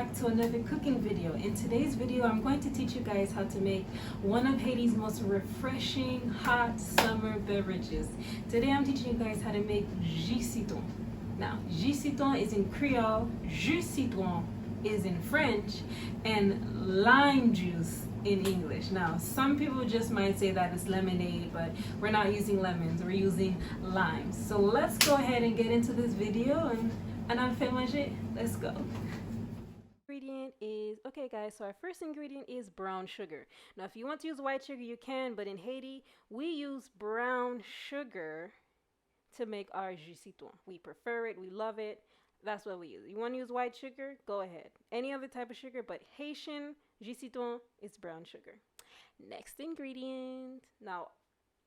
back to another cooking video. In today's video, I'm going to teach you guys how to make one of Haiti's most refreshing hot summer beverages. Today I'm teaching you guys how to make jus citron. Now, jus citron is in Creole, jus citron is in French, and lime juice in English. Now, some people just might say that it's lemonade, but we're not using lemons, we're using limes. So let's go ahead and get into this video and on fait manger. Let's go. Ingredient is, okay guys, so our first ingredient is brown sugar. Now if you want to use white sugar you can, but in Haiti we use brown sugar to make our jus citron. We prefer it, we love it, that's what we use. You want to use white sugar, go ahead. Any other type of sugar, but Haitian jus citron is brown sugar. Next ingredient, now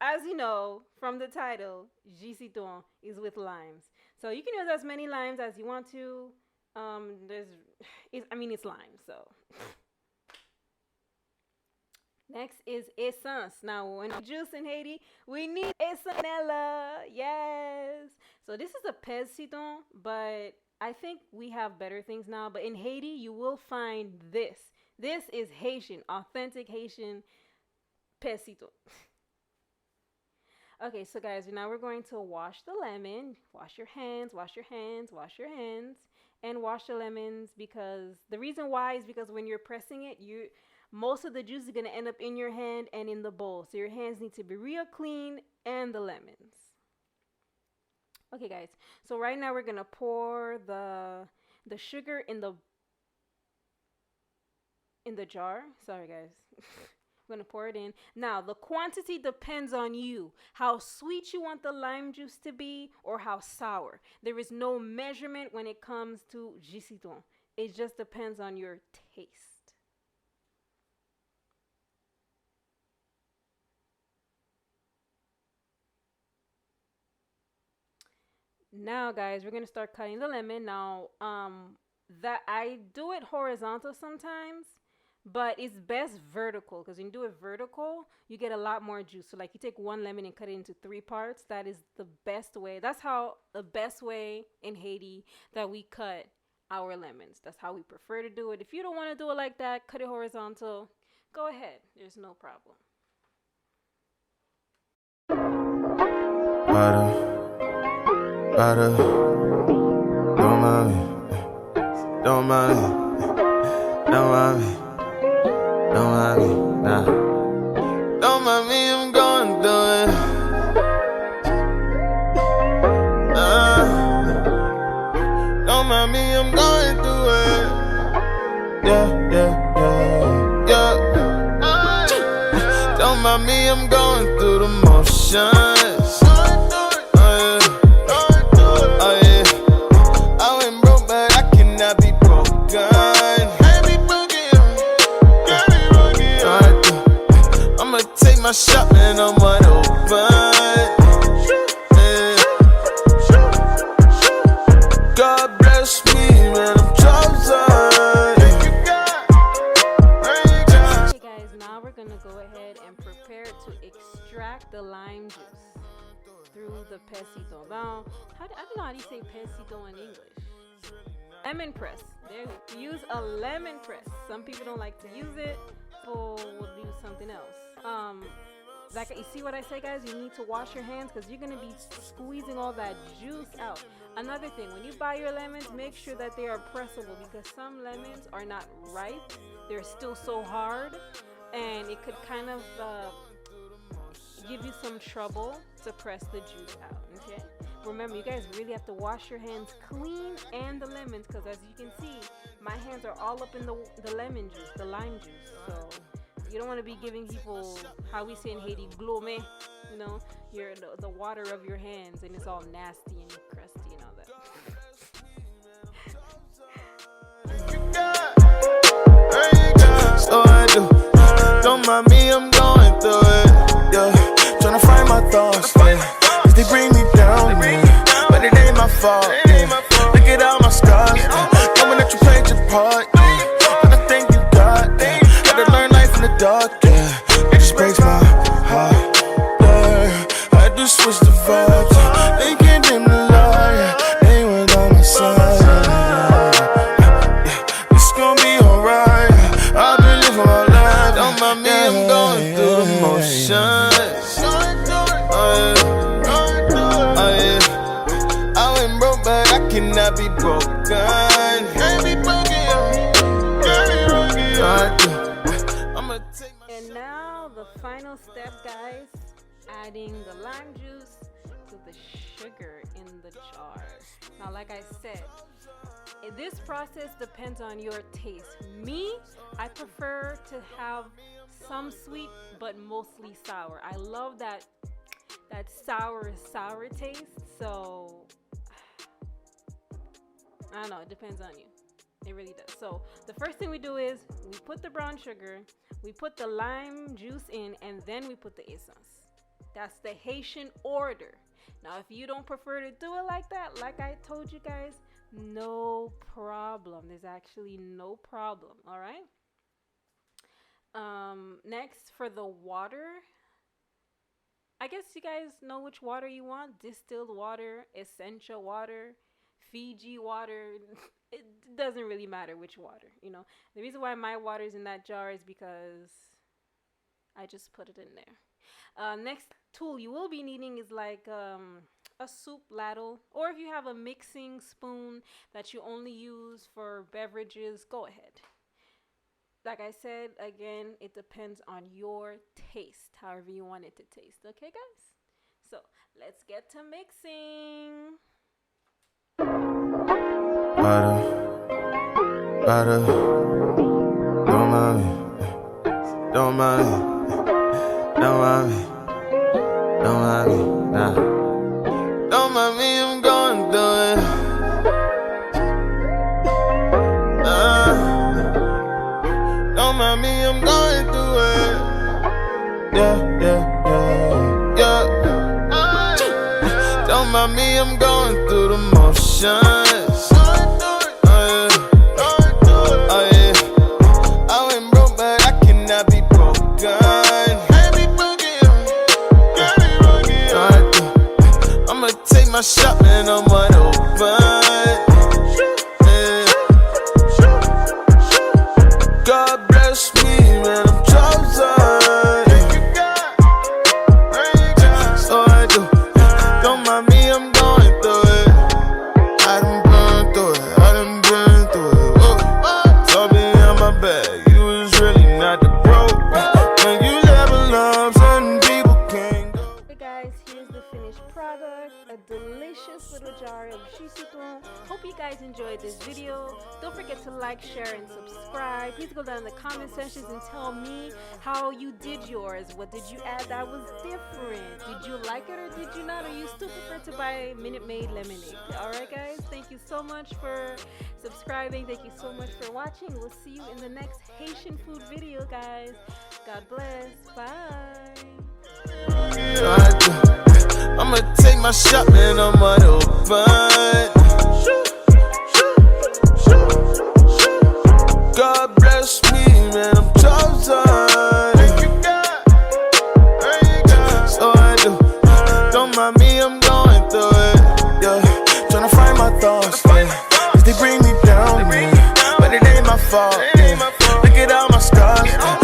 as you know from the title, jus citron is with limes. So you can use as many limes as you want to. It's lime, so. Next is essence. Now, when we juice in Haiti, we need essence. Yes. So this is a pez citron, but I think we have better things now. But in Haiti, you will find this. This is Haitian, authentic Haitian pez citron. Okay, so guys, now we're going to wash the lemon. Wash your hands, wash your hands, wash your hands, and wash the lemons, because the reason why is because when you're pressing it, most of the juice is going to end up in your hand and in the bowl. So your hands need to be real clean, and the lemons. Okay, guys, so right now we're going to pour the sugar in the jar. Sorry, guys. I'm going to pour it in. Now, the quantity depends on you. How sweet you want the lime juice to be or how sour. There is no measurement when it comes to jus citron. It just depends on your taste. Now, guys, we're going to start cutting the lemon. Now, that I do it horizontal sometimes, but it's best vertical, because when you do it vertical, you get a lot more juice. So like you take one lemon and cut it into 3 parts. That is the best way. That's how the best way in Haiti that we cut our lemons. That's how we prefer to do it. If you don't want to do it like that, cut it horizontal, go ahead. There's no problem. Don't mind me, I'm going through it. Don't mind me, I'm going through it. Yeah. Don't mind me, I'm going through the motions. Oh yeah. I went broke, but I cannot be broken. My shop and I'm wide open. God bless me, man, I'm chosen. Okay guys, now we're gonna go ahead and prepare to extract the lime juice through the pez citron. Now, I don't know how do you say pez citron in English? Lemon press. There, use a lemon press. Some people don't like to use it, so we'll use something else. Like you see what I say, guys, you need to wash your hands because you're going to be squeezing all that juice out. Another thing, when you buy your lemons, make sure that they are pressable, because some lemons are not ripe. They're still so hard, and it could kind of give you some trouble to press the juice out, okay? Remember, you guys really have to wash your hands clean and the lemons, because as you can see, my hands are all up in the lemon juice, the lime juice. So you don't want to be giving people, how we say in Haiti, glome, you know, the water of your hands, and it's all nasty and crusty and all that. So I do. Don't mind me, I'm going through it. Yeah, trying to find my thoughts. Yeah. Cause they bring me down, yeah. But it ain't my fault. Yeah. Look at all my scars. Yeah. Knowing that you played your part. Yeah. But I think you got. Yeah. Had to learn life in the dark. Yeah. It just breaks my heart. Yeah. I had to switch the vibes. They can't dim the light. They weren't on my side. Yeah. It's gonna emotions. Oh yeah. I went broke, but I cannot be broken. Can't be broken. And now the final step, guys, adding the lime juice to the sugar in the jar. Now, like I said, this process depends on your taste. Me, I prefer to have some sweet but mostly sour. I love that sour taste. So I don't know, it depends on you. It really does. So the first thing we do is we put the brown sugar, we put the lime juice in, and then we put the essence. That's the Haitian order. Now, if you don't prefer to do it like that, like I told you guys, no problem. There's actually no problem. All right. Next, for the water, I guess you guys know which water you want. Distilled water, essential water, Fiji water. It doesn't really matter which water, you know. The reason why my water is in that jar is because I just put it in there. Next tool you will be needing is like a soup ladle, or if you have a mixing spoon that you only use for beverages, go ahead. Like I said, again, it depends on your taste, however you want it to taste. Okay, guys? So let's get to mixing. Butter, don't mind me, nah. Don't mind me, I'm going through it. Don't mind me, I'm going through it. Yeah. Don't mind me, I'm going through the motions. Shopping on wide open. God bless me, man, I'm chosen. So I do. Don't mind me, I'm going through it. I done been through it. Whoa. Told me on my bag, you was really not the broke. When you level up, certain people can't go. Hey guys, here's the finished product. A delicious little jar of jus citron. Hope you guys enjoyed this video. Don't forget to like, share, and subscribe. Please go down in the comment sections and tell me how you did yours. What did you add that was different? Did you like it or did you not? Or you still prefer to buy Minute Maid lemonade? Alright guys, thank you so much for subscribing. Thank you so much for watching. We'll see you in the next Haitian food video, guys. God bless. Bye. I'ma take my shopping on my open.